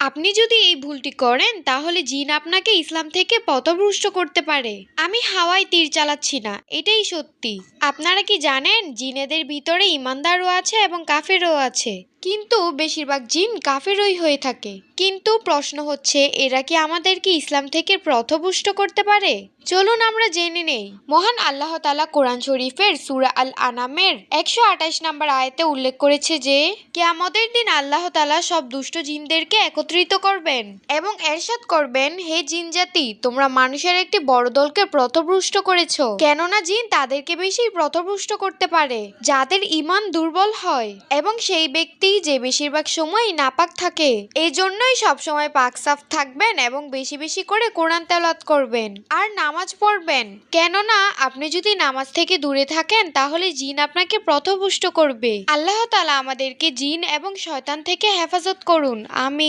আপনি যদি এই ভুলটি করেন তাহলে জিন আপনাকে ইসলাম থেকে পথভ্রষ্ট করতে পারে। আমি হাওয়ায় তীর চালাচ্ছি না, এটাই সত্যি। আপনারা কি জানেন জিনেদের ভিতরে ইমানদারও আছে এবং কাফেরও আছে, কিন্তু বেশিরভাগ জিন কাফেরই হয়ে থাকে। কিন্তু প্রশ্ন হচ্ছে, এরা কি আমাদেরকে ইসলাম থেকে পথভ্রষ্ট করতে পারে? চলুন আমরা জেনে নেই। মহান আল্লাহ তাআলা কোরআন শরীফের সূরা আল আনামের 128 নম্বর আয়াতে উল্লেখ করেছে যে কিয়ামতের দিন আল্লাহ তাআলা সব দুষ্ট জিনদেরকে একত্রিত করবেন এবং এরশাদ করবেন, হে জিন জাতি, তোমরা মানুষের একটি বড় দলকে পথভ্রষ্ট করেছো। কেননা জিন তাদেরকে বেশি পথভ্রষ্ট করতে পারে যাদের ঈমান দুর্বল হয় এবং সেই ব্যক্তি যে বেশিরভাগ সময় নাপাক থাকে। এই জন্যই সবসময় পাক সাফ থাকবেন এবং বেশি বেশি করে কোরআন তেলাওয়াত করবেন আর নামাজ পড়বেন। কেননা আপনি যদি নামাজ থেকে দূরে থাকেন তাহলে জিন আপনাকে পথভ্রষ্ট করবে। আল্লাহ তাআলা আমাদেরকে জিন এবং শয়তান থেকে হেফাজত করুন। আমিন।